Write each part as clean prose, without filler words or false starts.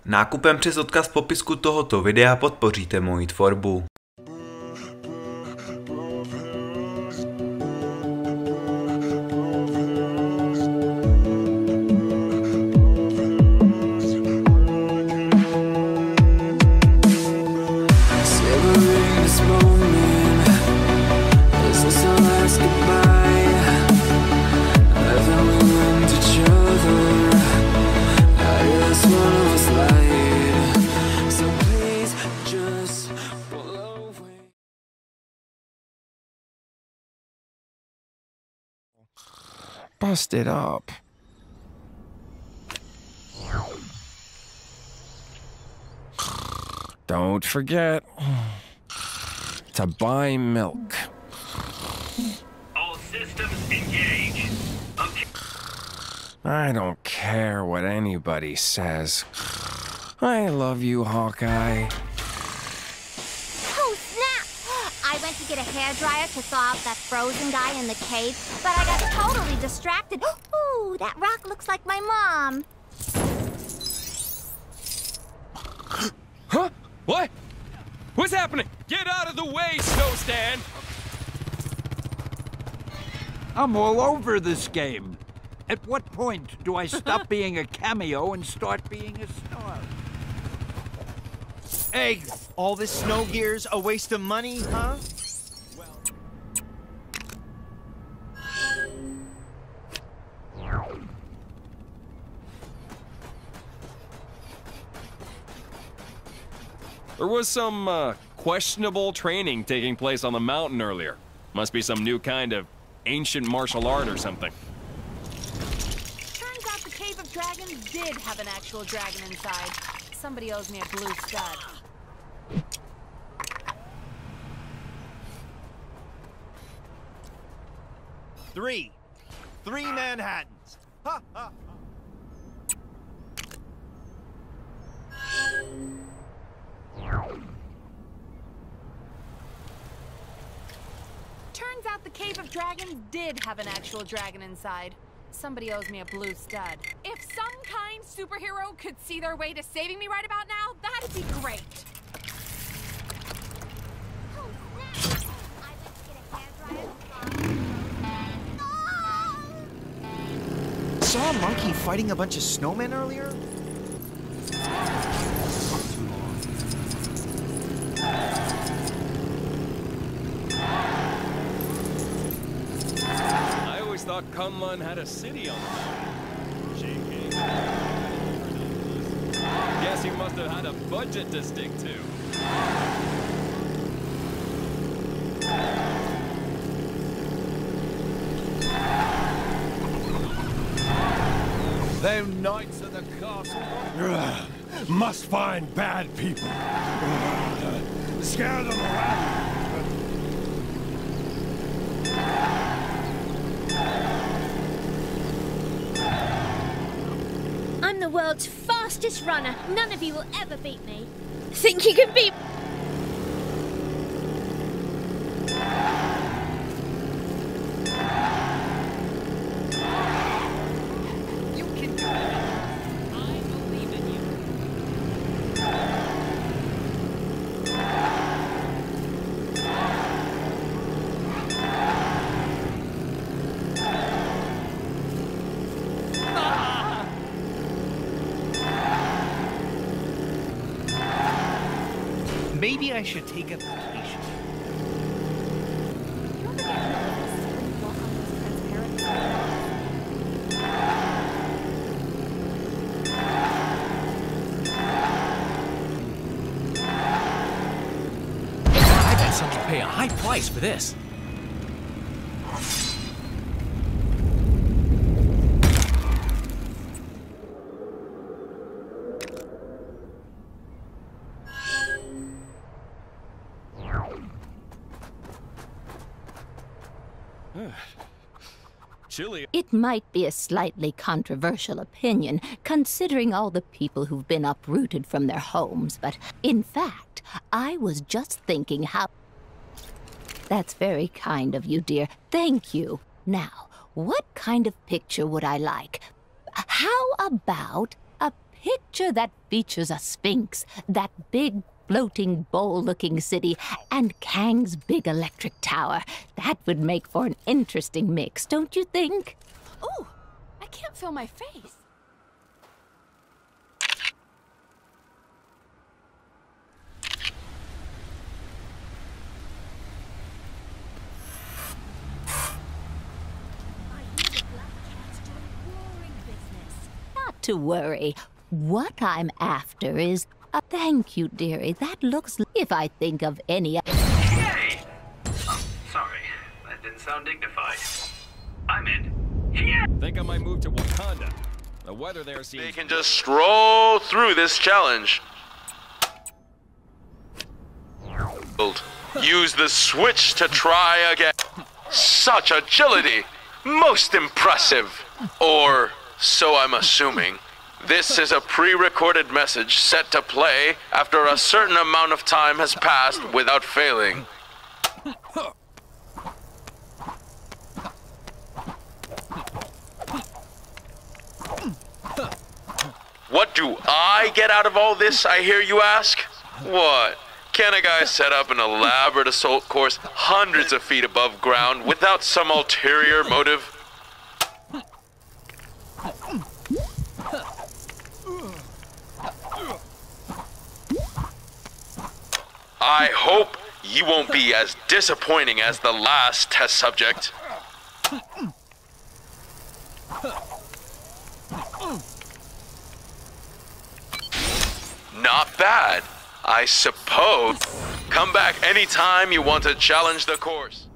Nákupem přes odkaz v popisku tohoto videa podpoříte moji tvorbu. Bust it up. Don't forget to buy milk. All systems engage. Okay. I don't care what anybody says. I love you, Hawkeye. Oh, snap! I went to get a hairdryer to thaw out that frozen guy in the cave, but I got totally distracted. Ooh, that rock looks like my mom. Huh? What? What's happening? Get out of the way, Snowstan! I'm all over this game. At what point do I stop being a cameo and start being a star? Hey, all this snow gear's a waste of money, huh? There was some, questionable training taking place on the mountain earlier. Must be some new kind of ancient martial art or something. Turns out the Cave of Dragons did have an actual dragon inside. Somebody owes me a blue stud. Three Manhattans. Ha ha. Turns out the Cave of Dragons did have an actual dragon inside. Somebody owes me a blue stud. If some kind superhero could see their way to saving me right about now, that'd be great. Oh, snap! I went to get a hairdryer to thaw out the Saw a monkey fighting a bunch of snowmen earlier? I always thought Kunlun had a city on the mountain. Shaking. Guess he must have had a budget to stick to. Them knights of the castle must find bad people. Scare them away. I'm the world's fastest runner. None of you will ever beat me. Think you can beat... You can do it. I believe in you. Maybe I should take a vacation. You ever get nervous when you walk on those transparent I bet someone pay a high price for this. Chilly. It might be a slightly controversial opinion, considering all the people who've been uprooted from their homes, but in fact, I was just thinking how... That's very kind of you, dear. Thank you. Now, what kind of picture would I like? How about a picture that features a sphinx, that big floating bowl-looking city, and Kang's big electric tower. That would make for an interesting mix, don't you think? Ooh, I can't feel my face. Not to worry. What I'm after is thank you, dearie. That looks if I think of any. Yay! Oh, sorry. That didn't sound dignified. I'm in. Yeah! Think I might move to Wakanda. The weather there seems... They can just stroll through this challenge. Use the switch to try again. Such agility. Most impressive. Or so I'm assuming. This is a pre-recorded message set to play after a certain amount of time has passed without failing. What do I get out of all this, I hear you ask? What? Can a guy set up an elaborate assault course hundreds of feet above ground without some ulterior motive? I hope you won't be as disappointing as the last test subject. Not bad, I suppose. Come back anytime you want to challenge the course.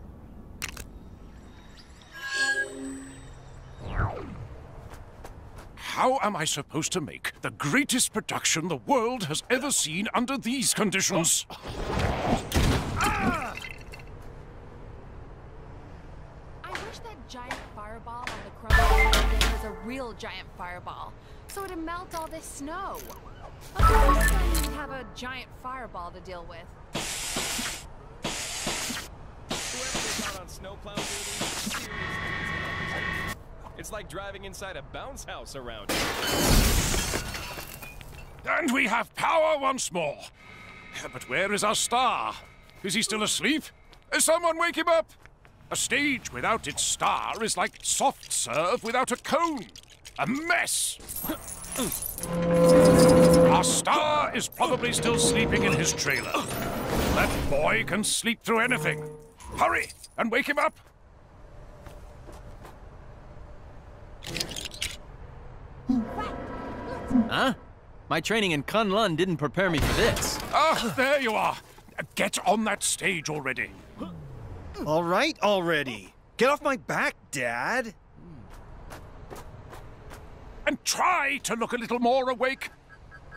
How am I supposed to make the greatest production the world has ever seen under these conditions? I wish that giant fireball on the Chronopolis was a real giant fireball, so it'd melt all this snow. But this time you'd have a giant fireball to deal with. Whoever's out on snowplow duty, it's like driving inside a bounce house around here. And we have power once more. But where is our star? Is he still asleep? Someone wake him up! A stage without its star is like soft serve without a cone. A mess! Our star is probably still sleeping in his trailer. That boy can sleep through anything. Hurry and wake him up! Huh? My training in Kunlun didn't prepare me for this. Ah, there you are. Get on that stage already. All right, already. Get off my back, Dad. And try to look a little more awake.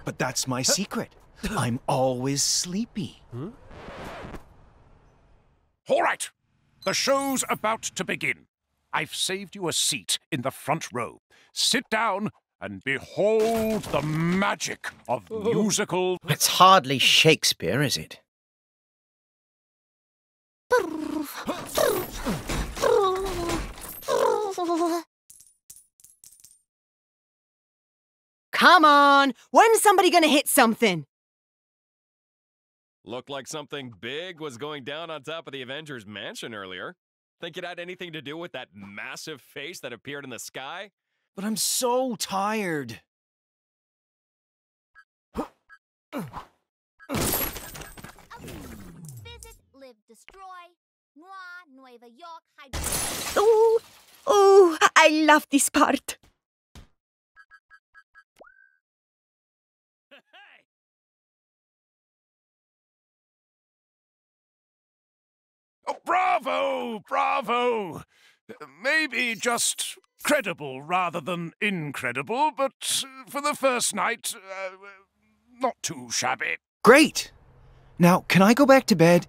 But that's my secret. I'm always sleepy. All right. The show's about to begin. I've saved you a seat in the front row. Sit down and behold the magic of musical... It's hardly Shakespeare, is it? Come on! When's somebody gonna hit something? Looked like something big was going down on top of the Avengers mansion earlier. Think it had anything to do with that massive face that appeared in the sky? But I'm so tired. Visit, live, destroy. Nueva York, Oh, I love this part. Oh, bravo! Bravo! Maybe just credible rather than incredible, but for the first night, not too shabby. Great! Now, can I go back to bed?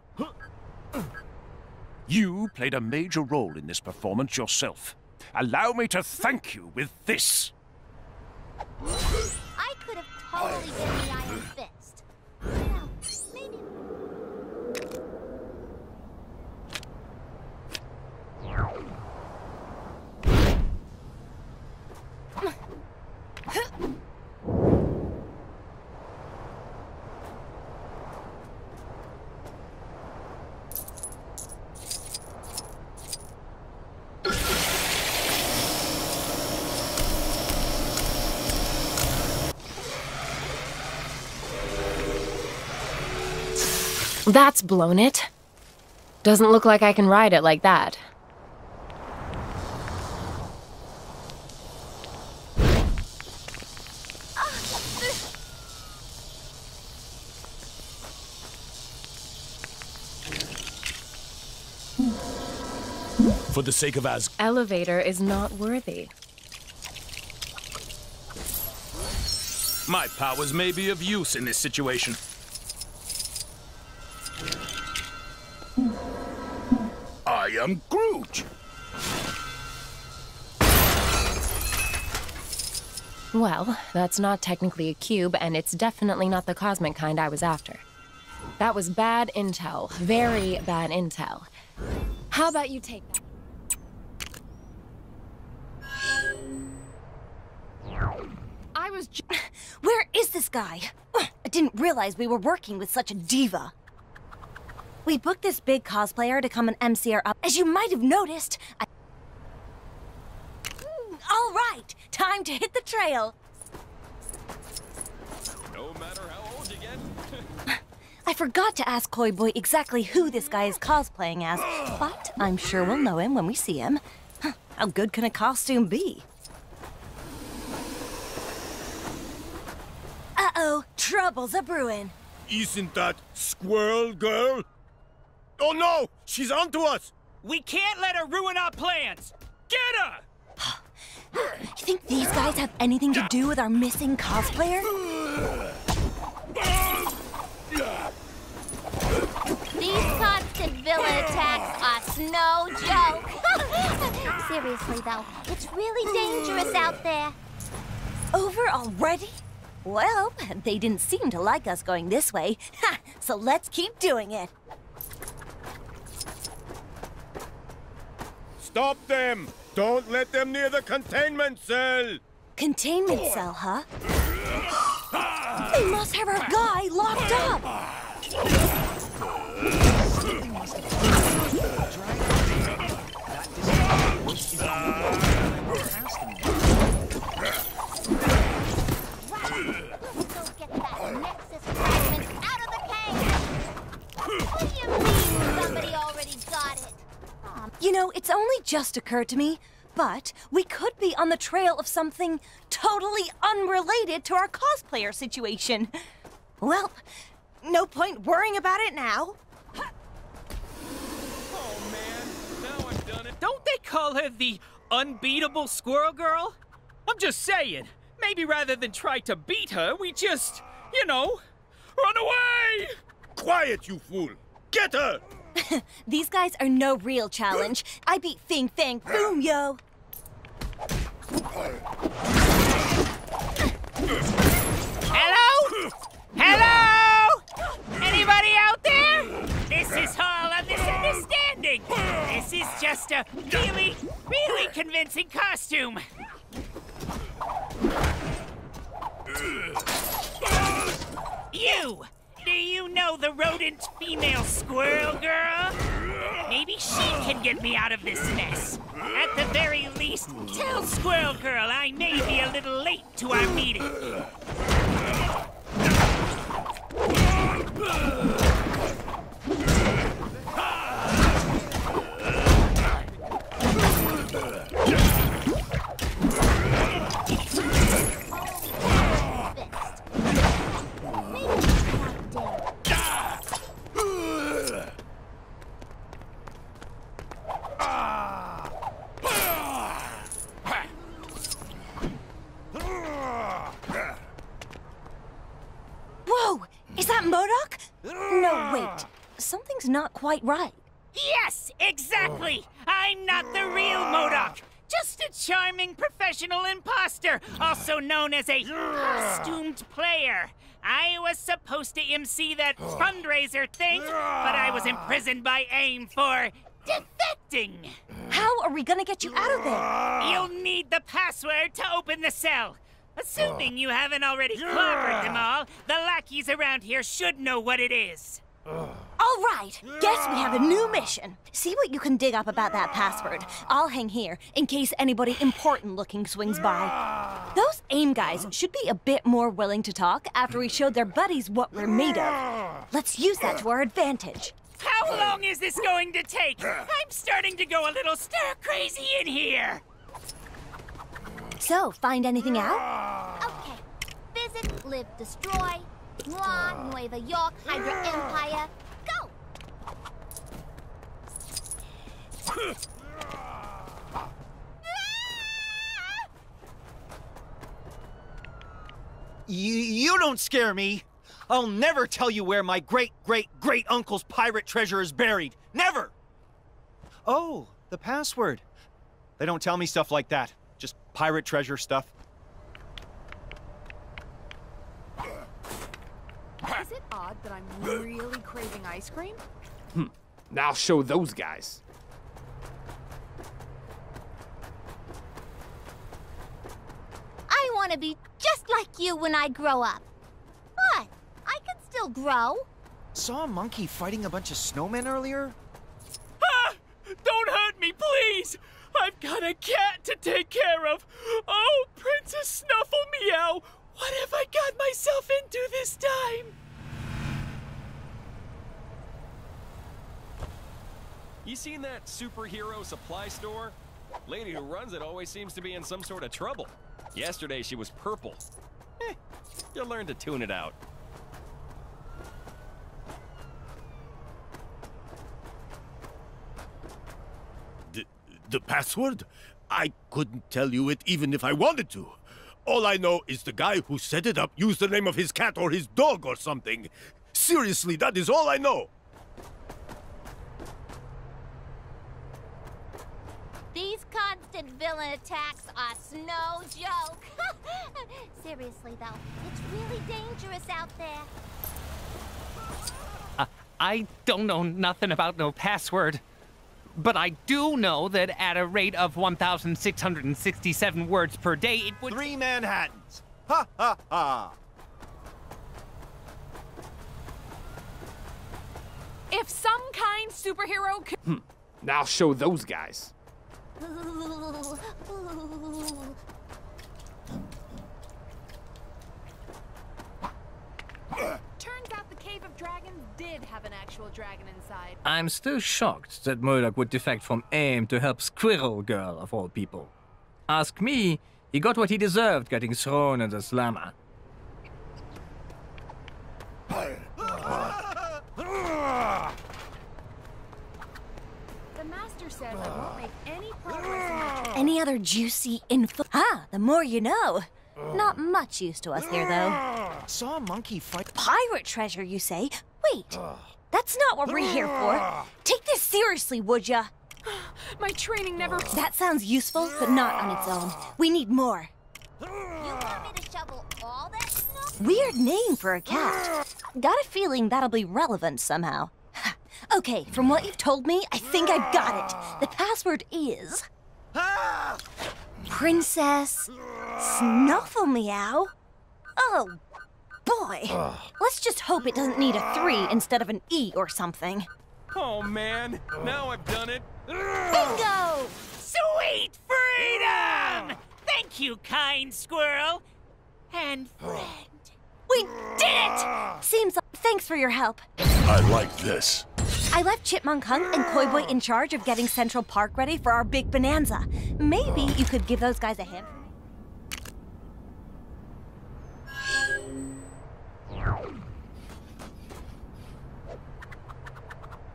You played a major role in this performance yourself. Allow me to thank you with this. I could have totally been the Iron Fist. Well, maybe... That's blown it. Doesn't look like I can ride it like that. For the sake of Elevator is not worthy. My powers may be of use in this situation. I am Groot. Well, that's not technically a cube, and it's definitely not the cosmic kind I was after. That was bad intel. Very bad intel. How about you take that? Where is this guy? I didn't realize we were working with such a diva. We booked this big cosplayer to come and MC our up. As you might have noticed, all right, time to hit the trail. No matter how old you get. I forgot to ask Koi Boy exactly who this guy is cosplaying as, but I'm sure we'll know him when we see him. How good can a costume be? Uh-oh, trouble's a-brewing. Isn't that Squirrel Girl? Oh no! She's onto us! We can't let her ruin our plans! Get her! You think these guys have anything to do with our missing cosplayer? These constant villain attacks are no joke. Seriously, though, it's really dangerous out there. Over already? Well, they didn't seem to like us going this way, so let's keep doing it. Stop them! Don't let them near the containment cell! Containment cell, huh? They must have our guy locked up! You know, it's only just occurred to me, but we could be on the trail of something totally unrelated to our cosplayer situation. Well, no point worrying about it now. Oh man, now I've done it. Don't they call her the unbeatable Squirrel Girl? I'm just saying, maybe rather than try to beat her, we just, you know, run away! Quiet, you fool! Get her! These guys are no real challenge. I beat Fing Fang Boom, yo! Hello? Hello? Anybody out there? This is all a misunderstanding. This is just a really, really convincing costume. You! Do you know the rodent female Squirrel Girl? Maybe she can get me out of this mess. At the very least, tell Squirrel Girl I may be a little late to our meeting. Whoa! Is that MODOK? No, wait. Something's not quite right. Yes, exactly! I'm not the real MODOK! Just a charming professional imposter, also known as a costumed player. I was supposed to MC that fundraiser thing, but I was imprisoned by AIM for defecting. How are we gonna get you out of there? You'll need the password to open the cell. Assuming you haven't already clobbered them all, the lackeys around here should know what it is. All right, guess we have a new mission. See what you can dig up about that password. I'll hang here in case anybody important looking swings by. Those AIM guys should be a bit more willing to talk after we showed their buddies what we're made of. Let's use that to our advantage. How long is this going to take? I'm starting to go a little stir-crazy in here. So, find anything out? Okay. Visit, live, destroy. Mua, Nueva York, Hydra Empire. Go! You don't scare me. I'll never tell you where my great-great-great-uncle's pirate treasure is buried. Never! Oh, the password. They don't tell me stuff like that. Just pirate treasure stuff. Is it odd that I'm really craving ice cream? Now show those guys. I want to be just like you when I grow up. What? I can still grow. Saw a monkey fighting a bunch of snowmen earlier? Ah! Don't hurt me, please! I've got a cat to take care of. Oh, Princess Snuffle Meow, what have I got myself into this time? You seen that superhero supply store? Lady who runs it always seems to be in some sort of trouble. Yesterday she was purple. You'll learn to tune it out. The password? I couldn't tell you it even if I wanted to. All I know is the guy who set it up used the name of his cat or his dog or something. Seriously, that is all I know. These constant villain attacks are no joke. Seriously, though, it's really dangerous out there. I don't know nothing about no password. But I do know that at a rate of 1,667 words per day, it would... 3 Manhattans! Ha ha ha! If some kind superhero could... Now show those guys. Turns out the Cave of Dragons did have an actual dragon inside. I'm still shocked that Murdoch would defect from AIM to help Squirrel Girl, of all people. Ask me, he got what he deserved getting thrown in the slammer. The master says I won't make any progress in Any other juicy info? Ah, the more you know. Not much use to us here, though. Saw a monkey fight... Pirate treasure, you say? Wait, that's not what we're here for. Take this seriously, would ya? My training never... That sounds useful, but not on its own. We need more. You want me to shovel all that snow? Weird name for a cat. Got a feeling that'll be relevant somehow. Okay, from what you've told me, I think I've got it. The password is... Princess Snuffle Meow? Oh, boy. Let's just hope it doesn't need a 3 instead of an E or something. Oh man, now I've done it. Bingo! Sweet freedom! Thank you, kind squirrel. And friend. We did it! Seems like... Thanks for your help. I like this. I left Chipmunk, Hunk, and Koi Boy in charge of getting Central Park ready for our big bonanza. Maybe you could give those guys a hint.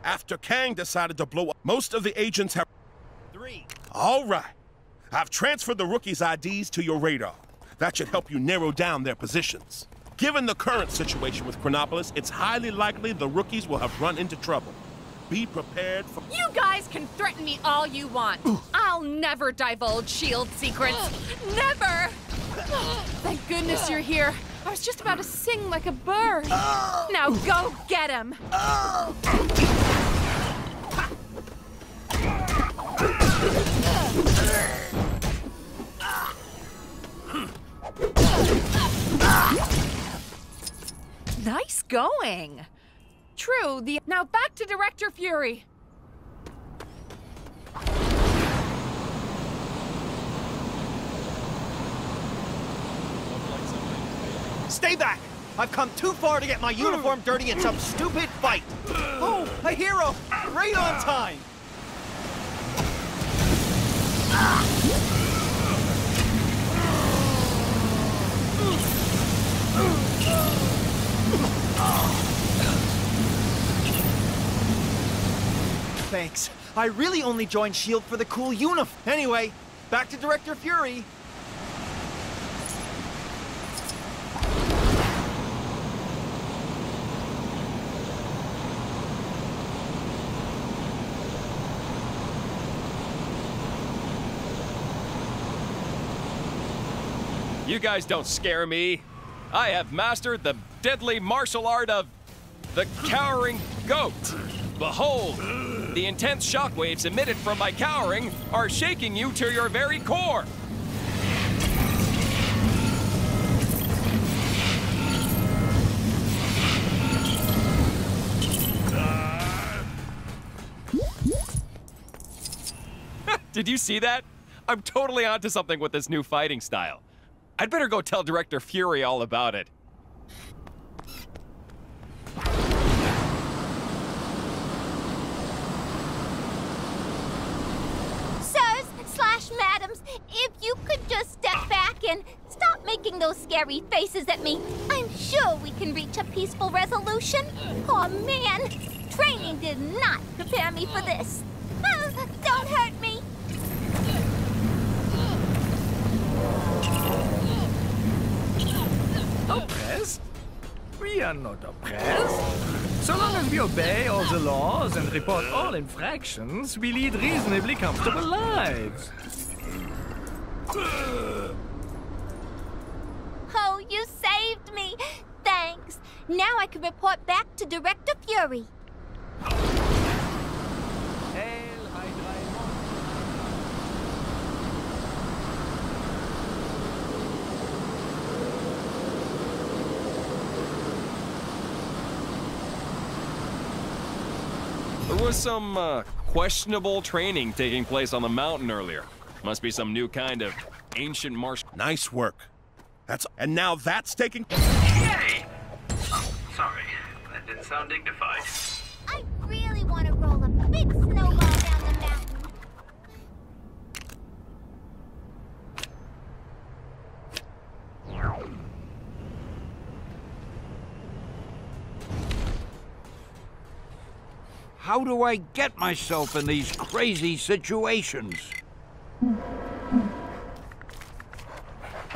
After Kang decided to blow up, most of the agents have... 3. All right. I've transferred the rookies' IDs to your radar. That should help you narrow down their positions. Given the current situation with Chronopolis, it's highly likely the rookies will have run into trouble. Be prepared for... You guys can threaten me all you want. I'll never divulge S.H.I.E.L.D. secrets. Never! Thank goodness you're here. I was just about to sing like a bird. Now go get him. Nice going. True, Now back to Director Fury. Stay back! I've come too far to get my uniform dirty in some stupid fight! Oh, a hero! Right on time! Thanks. I really only joined S.H.I.E.L.D. for the cool uniform. Anyway, back to Director Fury. You guys don't scare me. I have mastered the deadly martial art of the cowering goat. Behold, the intense shockwaves emitted from my cowering are shaking you to your very core. Did you see that? I'm totally onto something with this new fighting style. I'd better go tell Director Fury all about it. Sirs/madams, if you could just step back and stop making those scary faces at me, I'm sure we can reach a peaceful resolution. Oh man, training did not prepare me for this. Oh, don't hurt me. Oppressed? We are not oppressed. So long as we obey all the laws and report all infractions, we lead reasonably comfortable lives. Oh, you saved me. Thanks. Now I can report back to Director Fury. There was some questionable training taking place on the mountain earlier. Must be some new kind of ancient martial. Nice work. And now that's taking. Yay! Oh, sorry. That didn't sound dignified. I really want to roll a big snowball down the mountain. How do I get myself in these crazy situations?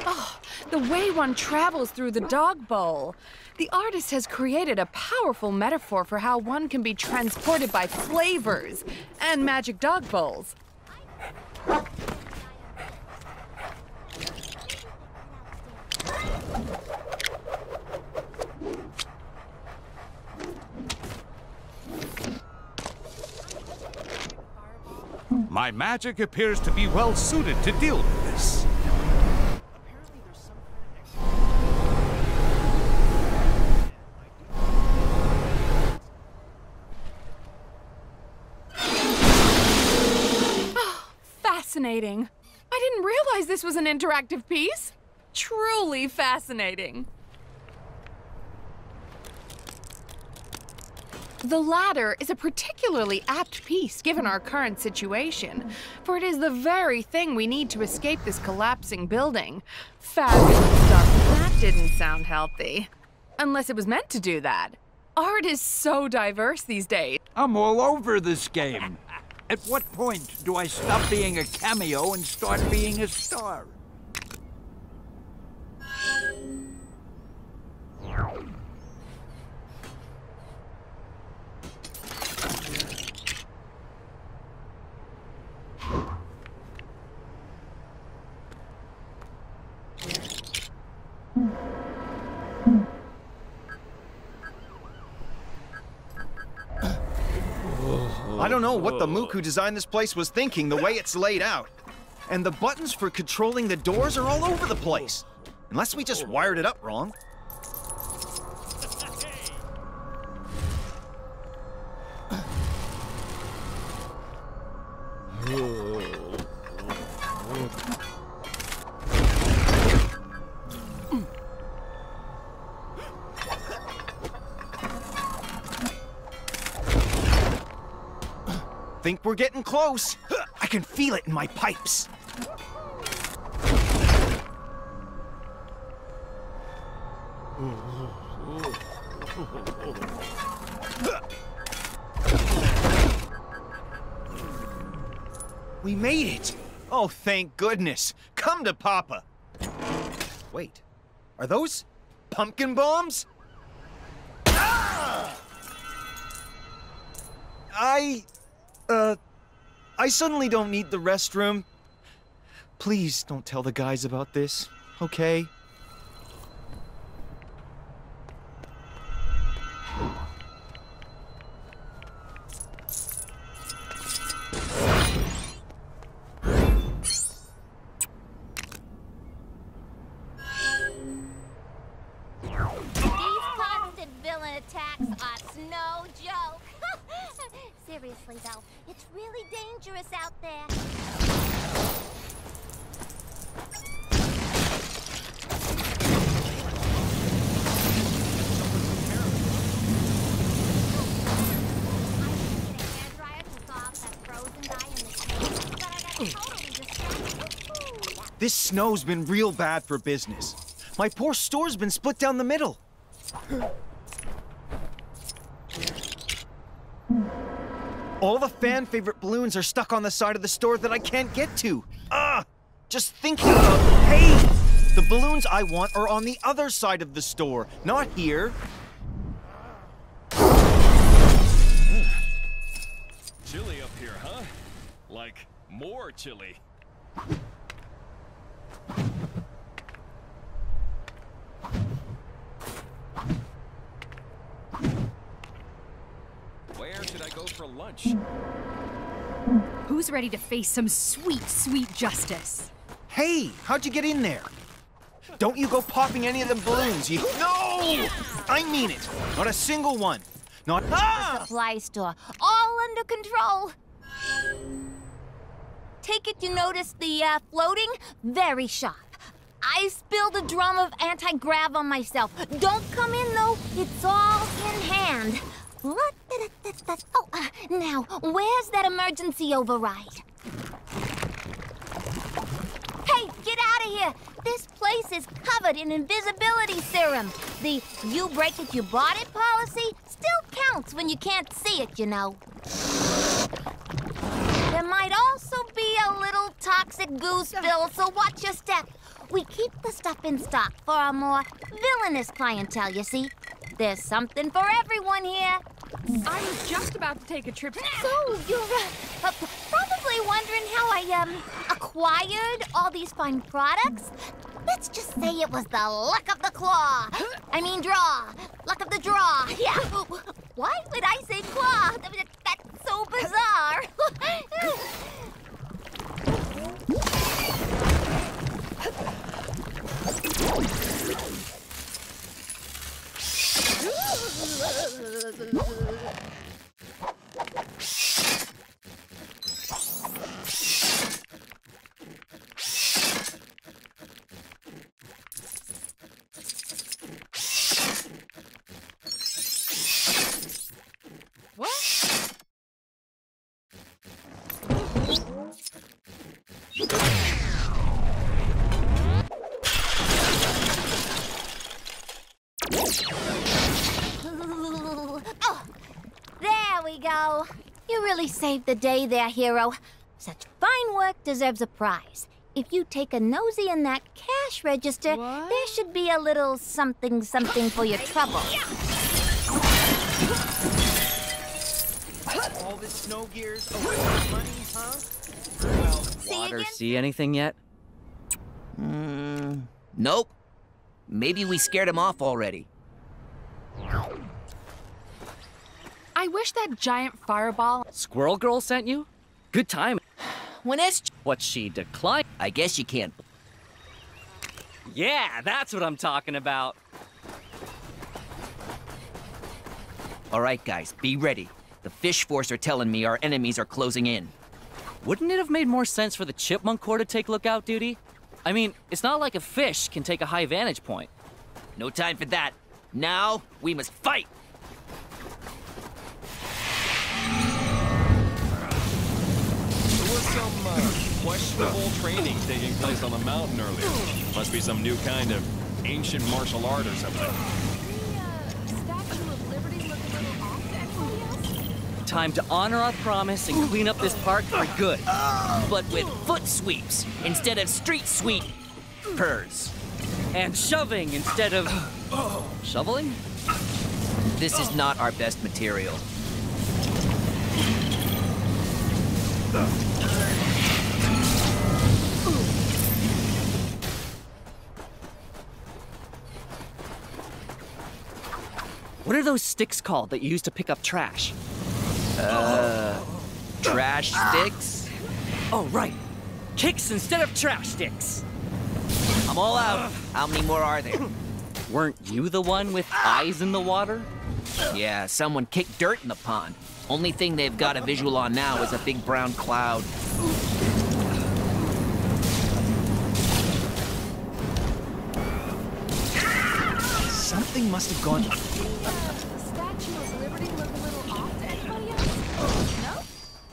Oh, the way one travels through the dog bowl. The artist has created a powerful metaphor for how one can be transported by flavors and magic dog bowls. My magic appears to be well suited to deal with this. Oh, fascinating. I didn't realize this was an interactive piece. Truly fascinating. The latter is a particularly apt piece given our current situation, for it is the very thing we need to escape this collapsing building. Fabulous stuff. That didn't sound healthy. Unless it was meant to do that. Art is so diverse these days. I'm all over this game. At what point do I stop being a cameo and start being a star? I don't know what the mook who designed this place was thinking, the way it's laid out. And the buttons for controlling the doors are all over the place. Unless we just wired it up wrong. Think we're getting close. I can feel it in my pipes. We made it! Oh, thank goodness. Come to Papa. Wait, are those pumpkin bombs? Ah! I suddenly don't need the restroom. Please don't tell the guys about this, okay? Seriously, though, it's really dangerous out there. This snow's been real bad for business. My poor store's been split down the middle. All the fan-favorite balloons are stuck on the side of the store that I can't get to. Just thinking about... Hey! The balloons I want are on the other side of the store, not here. Chilly up here, huh? Like, more chilly. Where should I go for lunch? Who's ready to face some sweet, sweet justice? Hey, how'd you get in there? Don't you go popping any of them balloons, you... No! I mean it. Not a single one. Not... The supply store, all under control. Take it you noticed the floating? Very sharp. I spilled a drum of anti-grav on myself. Don't come in, though. It's all in hand. What? Oh, now, where's that emergency override? Hey, get out of here! This place is covered in invisibility serum. The you break it, you bought it policy still counts when you can't see it, you know. There might also be a little toxic goo spill, so watch your step. We keep the stuff in stock for our more villainous clientele, you see. There's something for everyone here. I was just about to take a trip. So, you're probably wondering how I acquired all these fine products. Let's just say it was the luck of the claw. I mean draw. Luck of the draw. Yeah. Why would I say claw? That's so bizarre. Go. You really saved the day there, hero. Such fine work deserves a prize. If you take a nosy in that cash register, there should be a little something for your trouble. All this snow gear's away from money, huh? Well, Water see anything yet? Nope. Maybe we scared him off already. I wish that giant fireball... Squirrel Girl sent you? Good time. When is... What, she declined? I guess you can't... Yeah, that's what I'm talking about. All right, guys, be ready. The Fish Force are telling me our enemies are closing in. Wouldn't it have made more sense for the Chipmunk Corps to take lookout duty? I mean, it's not like a fish can take a high vantage point. No time for that. Now, we must fight! some questionable training taking place on the mountain earlier. Must be some new kind of ancient martial art or something. Statue of Liberty look a little off to everybody else? Time to honor our promise and clean up this park for good. But with foot sweeps instead of street sweepers. And shoving instead of shoveling? This is not our best material. What are those sticks called that you use to pick up trash? Trash sticks? Oh, right. Kicks instead of trash sticks. I'm all out. How many more are there? Weren't you the one with eyes in the water? Yeah, someone kicked dirt in the pond. Only thing they've got a visual on now is a big brown cloud. Something must have gone... Statue of Liberty look a little off to anybody else? No?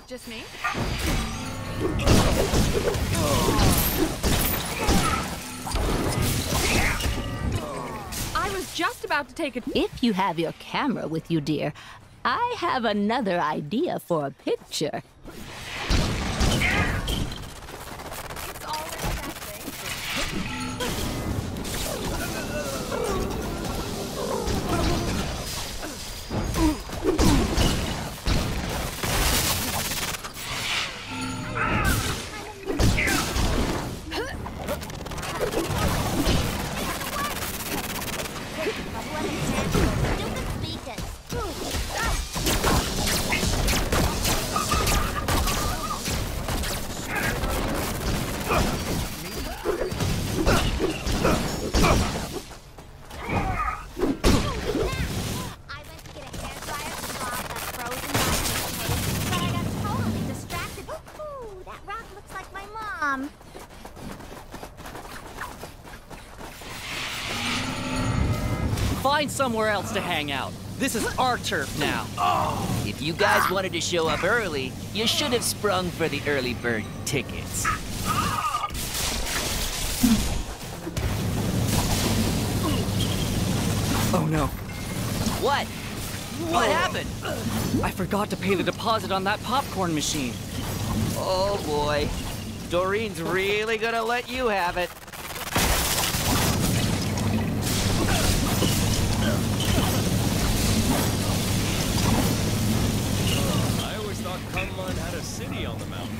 Just me? I was just about to take a... If you have your camera with you, dear, I have another idea for a picture. Find somewhere else to hang out. This is our turf now. If you guys wanted to show up early, you should have sprung for the early bird tickets. Oh no. What? What happened? I forgot to pay the deposit on that popcorn machine. Oh boy. Doreen's really gonna let you have it. Kunlun had a city on the mountain.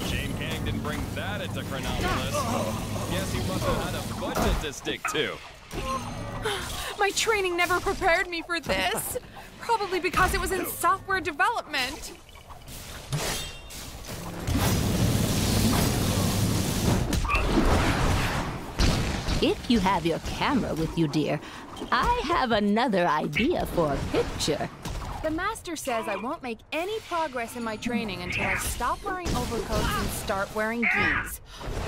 Shame Kang didn't bring that into Chronopolis. Guess he must have had a budget to stick to. My training never prepared me for this. Probably because it was in software development. If you have your camera with you, dear, I have another idea for a picture. The master says I won't make any progress in my training until I stop wearing overcoats and start wearing gis.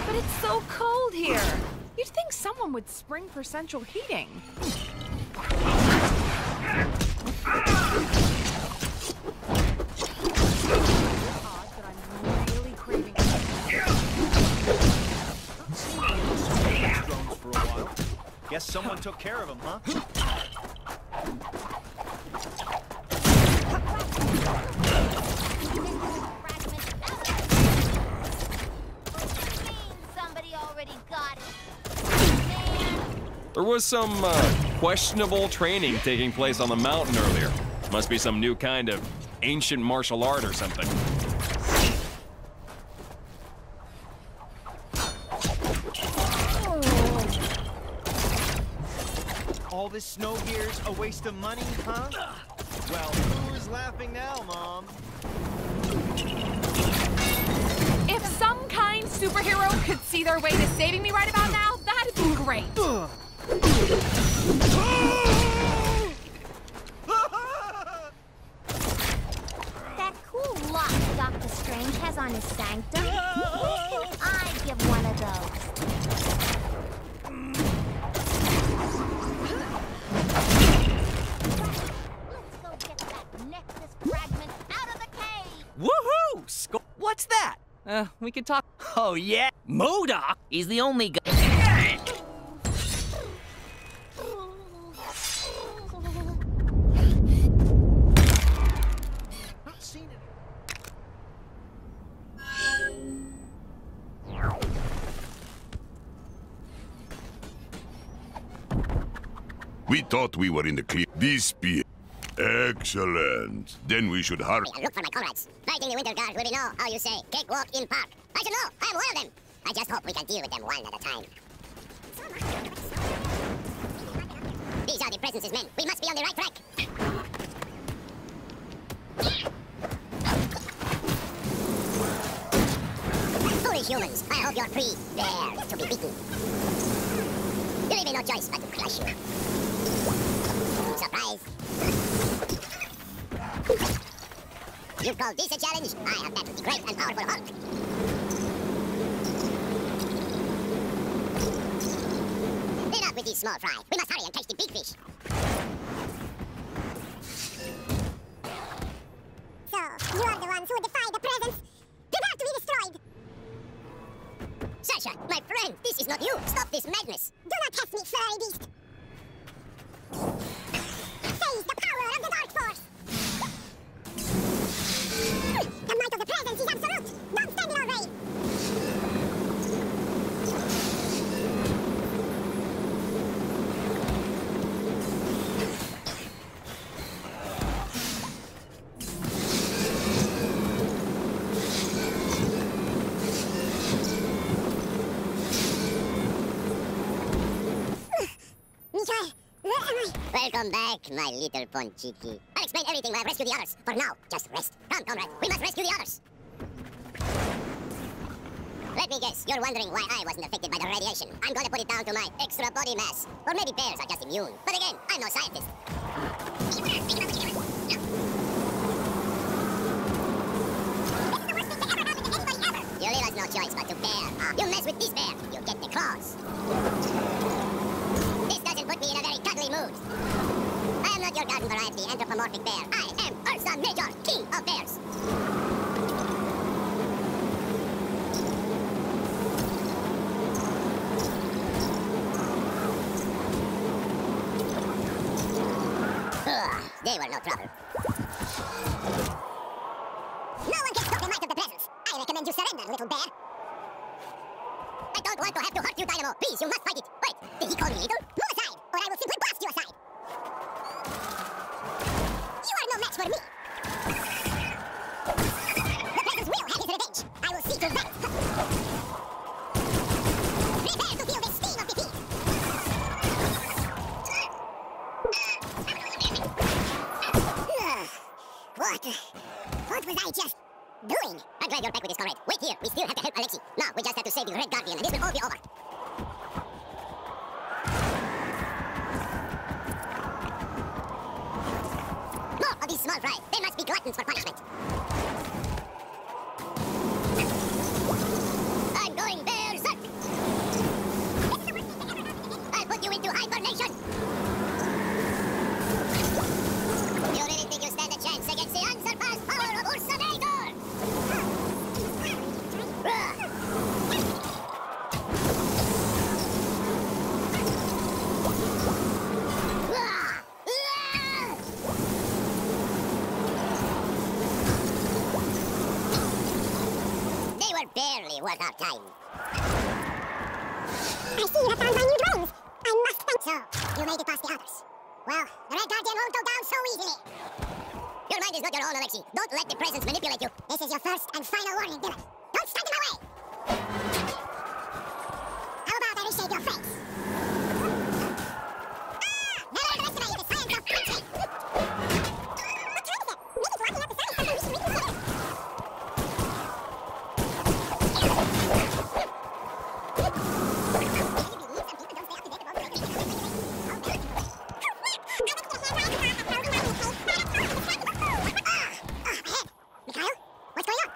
But it's so cold here. You'd think someone would spring for central heating. Really craving drones for a while. Guess someone took care of them, huh? There was some questionable training taking place on the mountain earlier. Must be some new kind of ancient martial art or something. All this snow gear's a waste of money, huh? Well, who's laughing now, Mom? If some kind superhero could see their way to saving me right about now, that'd be great. That cool lock Dr. Strange has on his sanctum. When can I give one of those? Let's go get that Nexus fragment out of the cave! Woohoo! What's that? We could talk. Oh, yeah? MODOK? He's the only guy. We thought we were in the clear. This be excellent. Then we should hurry. Look for my comrades. Fighting the Winter Guard will be no, how you say, cakewalk in park. I should know. I am aware of them. I just hope we can deal with them one at a time. These are the presence's men. We must be on the right track. Foolish humans. I hope you're prepared to be beaten. You leave me no choice but to crush you. Surprise. You call this a challenge? I have battled the great and powerful Hunk. Enough with this small fry. We must hurry and catch the big fish. So, you are the ones who defy the presence. Prepare to be destroyed. Sasha, my friend, this is not you. Stop this madness. Do not test me, furry beast. Face the power of the Dark Force. The might of the presence is absolute. Don't stand in our way. Welcome back, my little Ponchiki. I'll explain everything when I rescue the others. For now, just rest. Come, comrade. We must rescue the others. Let me guess. You're wondering why I wasn't affected by the radiation. I'm gonna put it down to my extra body mass. Or maybe bears are just immune. But again, I'm no scientist. You leave us no choice but to bear. You mess with this bear, you get the claws. This doesn't put me in a very cuddly mood. I am not your garden variety anthropomorphic bear. I am Ursa Major, king of bears. They were no trouble. No one can stop the might of the presence. I recommend you surrender, little bear. I don't want to have to hurt you, Dynamo. Please, you must fight it. Wait, did he call me little? Move aside, or I will simply blast you aside. You are no match for me. The presence will have his revenge. I will see to that. Prepare to feel the sting of defeat. What was I just doing? I'm glad you're back with this, comrade. Wait here. We still have to help Alexei. Now, we just have to save the Red Guardian, and this will all be over. More of these small fry. They must be gluttons for punishment. I'm going berserk. I'll put you into hibernation. You really think you stand a chance against the unsurpassed power of Ursa Major? They were barely worth our time. I see you have found my new drones. I must thank So, you made it past the others. Well, the Red Guardian won't go down so easily. Your mind is not your own, Alexei. Don't let the presence manipulate you. This is your first and final warning, Dylan. Don't stand in my way! How about I reshape your face? Never underestimate the science of punching! What's wrong with it? Maybe it's walking up the science of the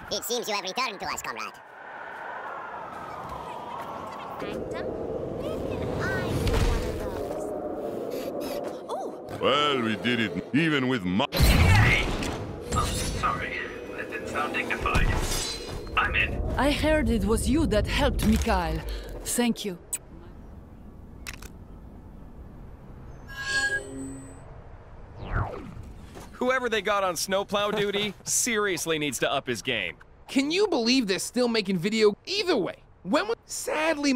It seems you have returned to us, comrade. Well, we did it, even with my... Oh, sorry. That didn't sound dignified. I'm in. I heard it was you that helped Mikhail. Thank you. Whoever they got on snowplow duty seriously needs to up his game. Can you believe they're still making video? Either way, sadly,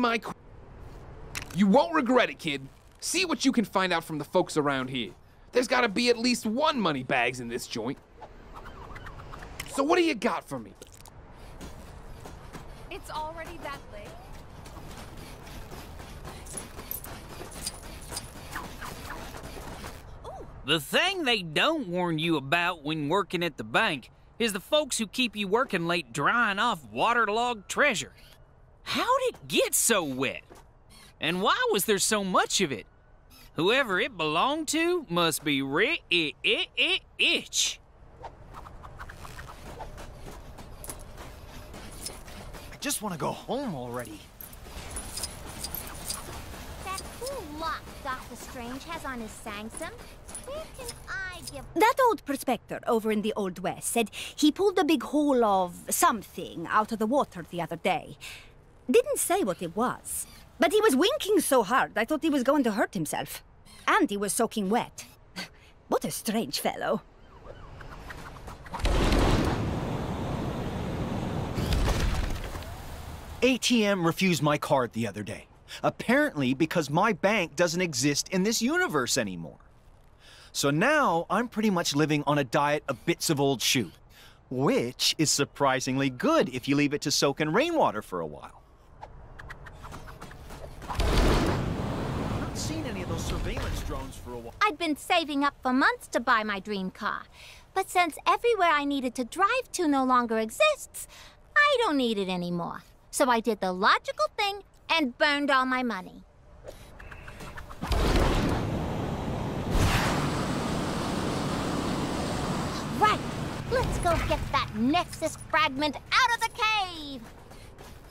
you won't regret it, kid. See what you can find out from the folks around here. There's gotta be at least one money bags in this joint. So what do you got for me? It's already that late. The thing they don't warn you about when working at the bank is the folks who keep you working late drying off waterlogged treasure. How'd it get so wet? And why was there so much of it? Whoever it belonged to must be rich. I just want to go home already. That cool lock Dr. Strange has on his sangsum. Where can I give... That old prospector over in the Old West said he pulled a big hole of something out of the water the other day. Didn't say what it was, but he was winking so hard I thought he was going to hurt himself. And he was soaking wet. What a strange fellow. ATM refused my card the other day. Apparently because my bank doesn't exist in this universe anymore. So now I'm pretty much living on a diet of bits of old shoe, which is surprisingly good if you leave it to soak in rainwater for a while. I've not seen any of those surveillance drones for a while. I'd been saving up for months to buy my dream car. But since everywhere I needed to drive to no longer exists, I don't need it anymore. So I did the logical thing and burned all my money. Right, let's go get that Nexus fragment out of the cave.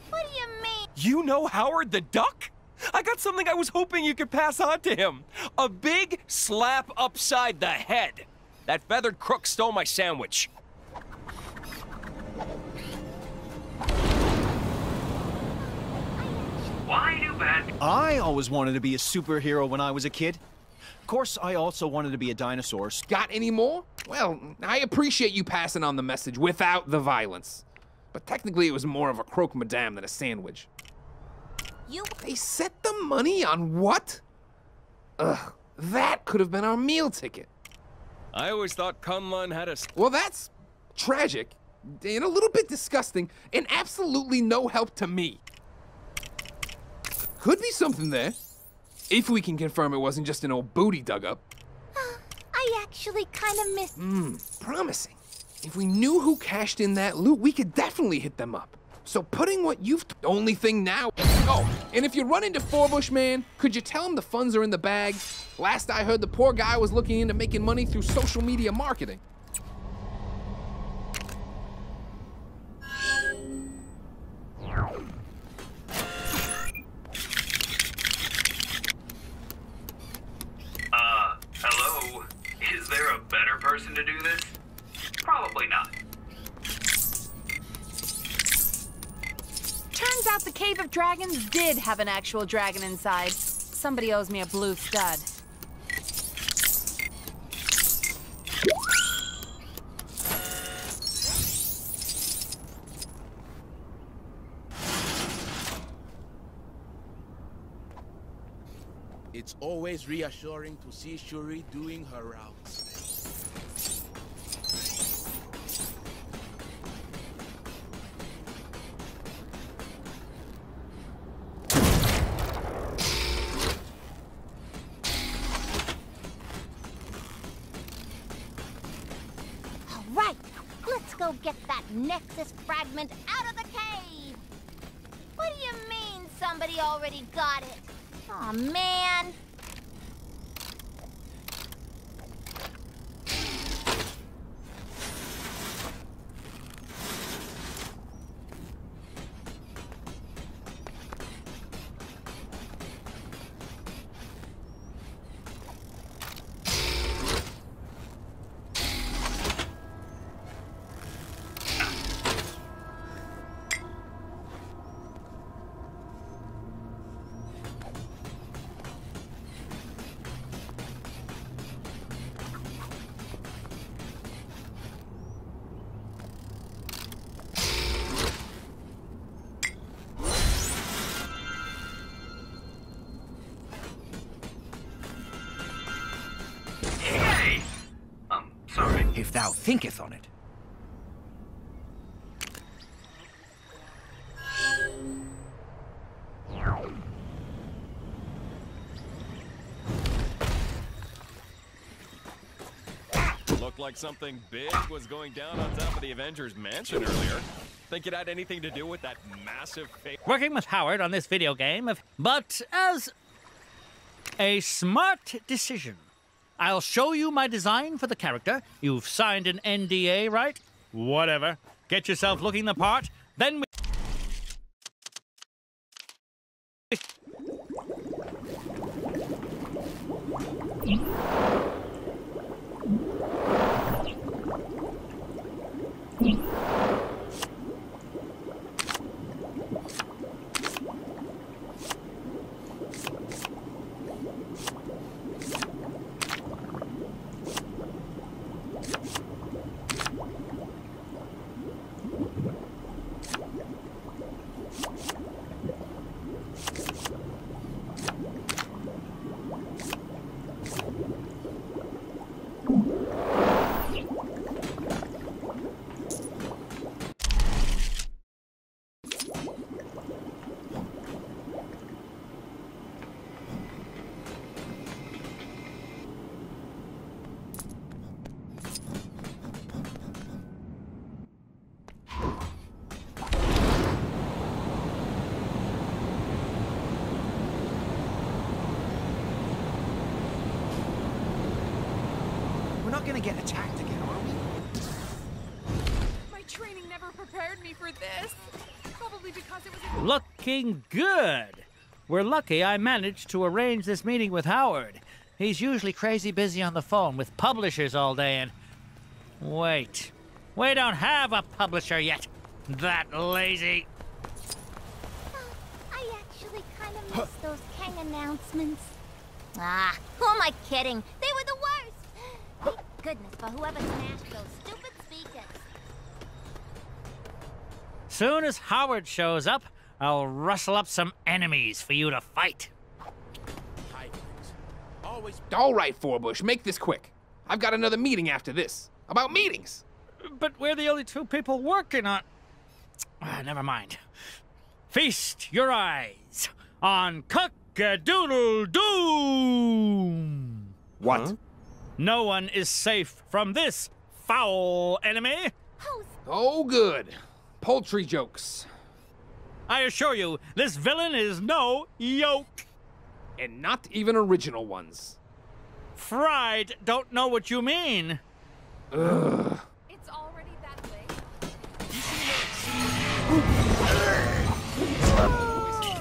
What do you mean? You know Howard the Duck? I got something I was hoping you could pass on to him. A big slap upside the head. That feathered crook stole my sandwich. Why do bad? I always wanted to be a superhero when I was a kid. Of course, I also wanted to be a dinosaur. Got any more? Well, I appreciate you passing on the message without the violence. But technically it was more of a croque madame than a sandwich. They set the money on what? Ugh, that could have been our meal ticket. I always thought Kunlun had a... Well, that's tragic, and a little bit disgusting, and absolutely no help to me. Could be something there, if we can confirm it wasn't just an old booty dug up. I actually kind of missed... Promising. If we knew who cashed in that loot, we could definitely hit them up. So putting what you've... Only thing now... Oh, and if you run into Forbush, man, could you tell him the funds are in the bag? Last I heard, the poor guy was looking into making money through social media marketing. Hello? Is there a better person to do this? Probably not. Turns out the Cave of Dragons did have an actual dragon inside. Somebody owes me a blue stud. It's always reassuring to see Shuri doing her rounds. All right, let's go get that Nexus fragment out of the cave. What do you mean somebody already got it? Aw, man. if thou thinketh on it. Looked like something big was going down on top of the Avengers Mansion earlier. Think it had anything to do with that massive fake... Working with Howard on this video game, but as a smart decision. I'll show you my design for the character. You've signed an NDA, right? Whatever. Get yourself looking the part, then we... Gonna get attacked again, are we? My training never prepared me for this. Probably because it was... Looking good. We're lucky I managed to arrange this meeting with Howard. He's usually crazy busy on the phone with publishers all day and... Wait. We don't have a publisher yet. That lazy. I actually kind of miss those Kang announcements. Ah, who am I kidding? They were the worst. Thank goodness for whoever smashed those stupid speakers. Soon as Howard shows up, I'll rustle up some enemies for you to fight. All right, Forbush, make this quick. I've got another meeting after this. About meetings. But we're the only two people working on... never mind. Feast your eyes on Cock-a-doodle-doom! What? Huh? No one is safe from this foul enemy. Oh, good. Poultry jokes. I assure you, this villain is no yoke. And not even original ones. Fried don't know what you mean. Ugh. It's already that way.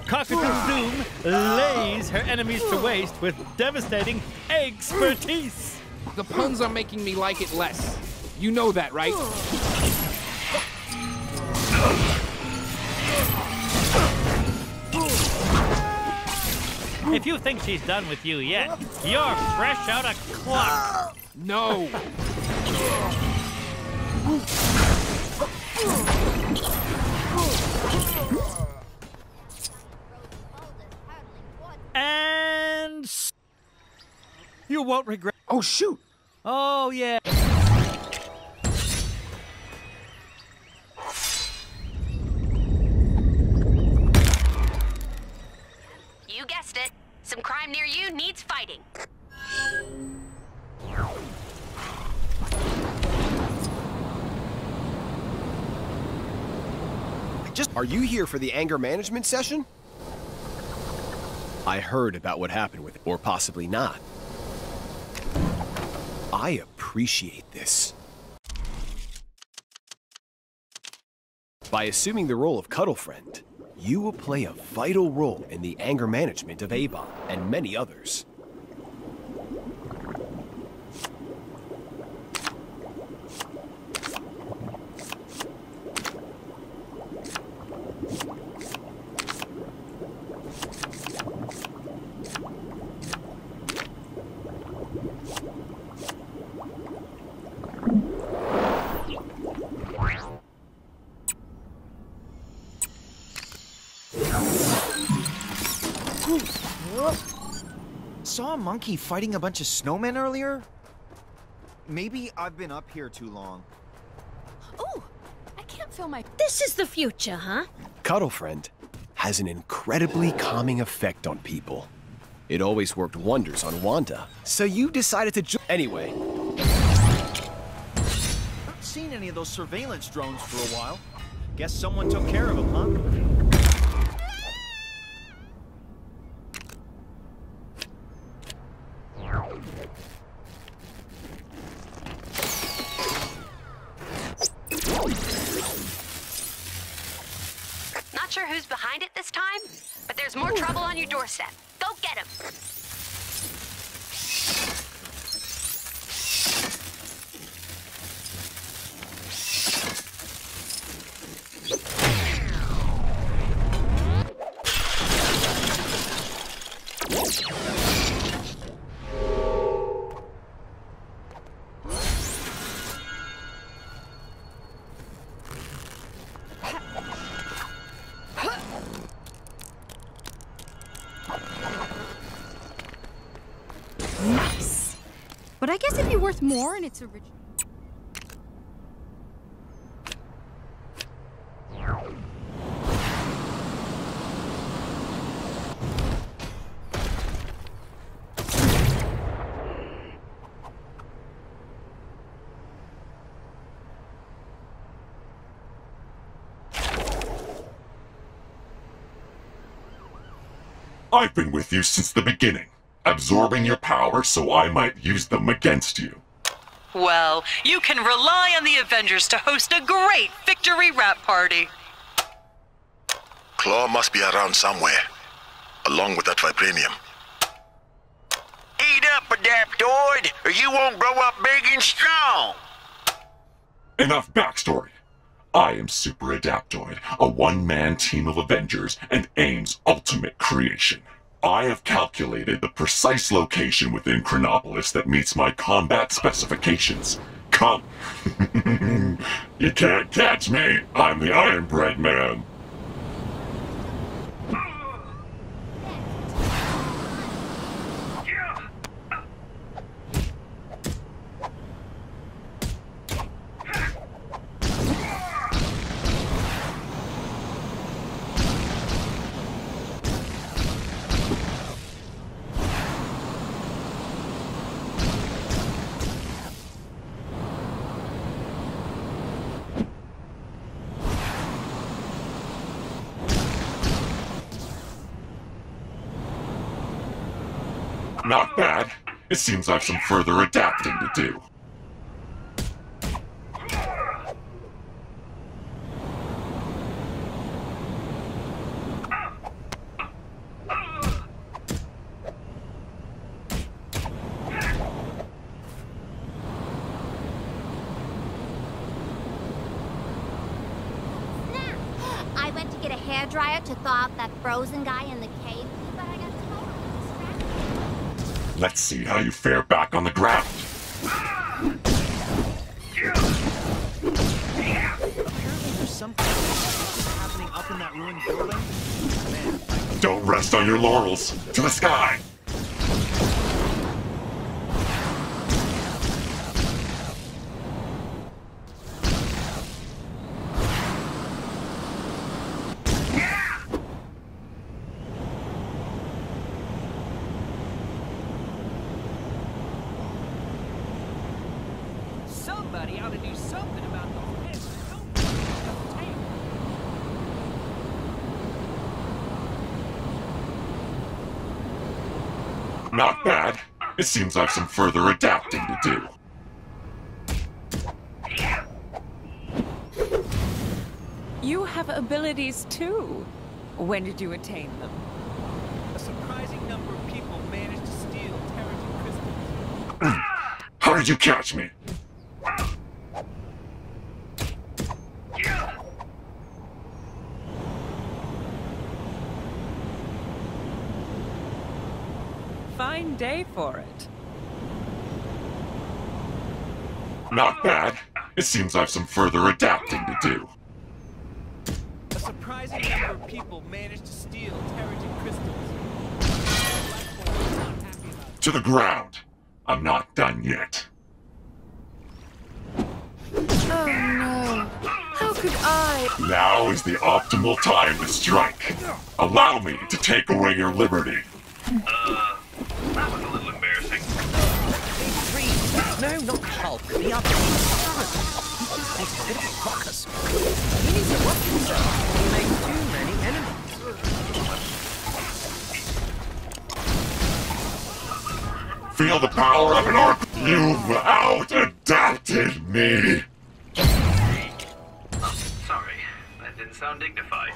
Cock-a-doodle-doom lays her enemies to waste with devastating expertise. The puns are making me like it less. You know that, right? If you think she's done with you yet, you're fresh out of clock. No. And you won't regret. Oh, shoot. Oh, yeah. You guessed it. Some crime near you needs fighting. Are you here for the anger management session? I heard about what happened with it, or possibly not. I appreciate this. By assuming the role of Cuddle Friend, you will play a vital role in the anger management of Avon and many others. Saw a monkey fighting a bunch of snowmen earlier? Maybe I've been up here too long. Ooh, I can't feel my... This is the future, huh? Cuddle Friend has an incredibly calming effect on people. It always worked wonders on Wanda, so you decided to Anyway. Haven't seen any of those surveillance drones for a while. Guess someone took care of them, huh? Not sure who's behind it this time, but there's more trouble on your doorstep. Go get him. Nice. But I guess it'd be worth more in its original... I've been with you since the beginning, absorbing your power so I might use them against you. Well, you can rely on the Avengers to host a great victory rap party. Claw must be around somewhere, along with that vibranium. Eat up, Adaptoid, or you won't grow up big and strong. Enough backstory. I am Super-Adaptoid, a one-man team of Avengers and AIM's ultimate creation. I have calculated the precise location within Chronopolis that meets my combat specifications. Come! You can't catch me! I'm the Iron Bread Man! Not bad. It seems I've some further adapting to do. I went to get a hairdryer to thaw out that frozen guy in the cave, but I got Let's see how you fare back on the ground. Apparently there's something happening up in that ruined building. Man, Don't rest on your laurels. To the sky! Somebody ought to do something about those fish. Not bad. It seems I've some further adapting to do. You have abilities too. When did you attain them? A surprising number of people managed to steal Terrigen crystals. How did you catch me? Fine day for it. Not bad. It seems I've some further adapting to do. A surprising number of people managed to steal Terrigen crystals. To the ground. I'm not done yet. Now is the optimal time to strike. Allow me to take away your liberty. That was a little embarrassing. No, not Hulk. The other He's a bit of a crocus. He needs to watch himself. He makes too many enemies. Feel the power of an orc. You've out-adapted me. Sorry, that didn't sound dignified.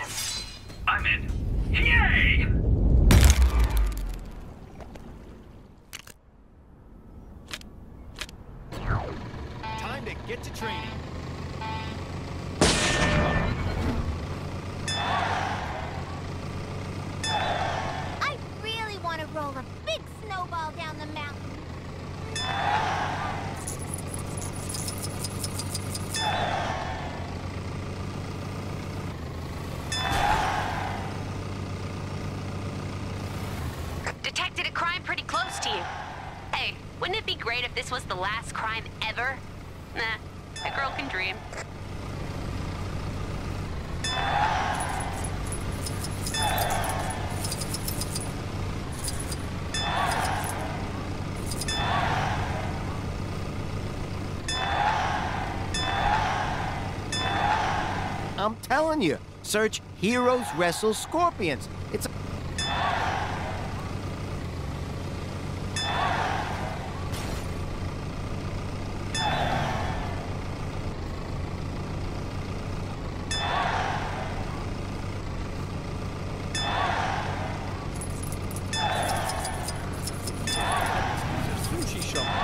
I'm in. Yay! Time to get to training. I really want to roll a big snowball down the mountain. Detected a crime pretty close to you. Hey, wouldn't it be great if this was the last crime ever? Nah, a girl can dream. I'm telling you, search Heroes Wrestle Scorpions. It's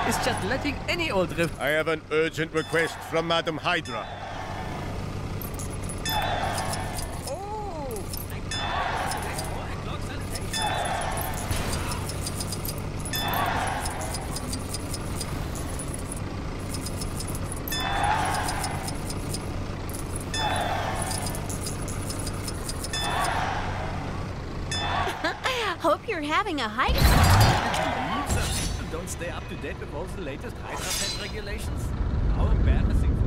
It's just letting any old riff. I have an urgent request from Madam Hydra. Hope you're having a hike. Don't stay up to date with all the latest Hydra pet regulations. How embarrassing.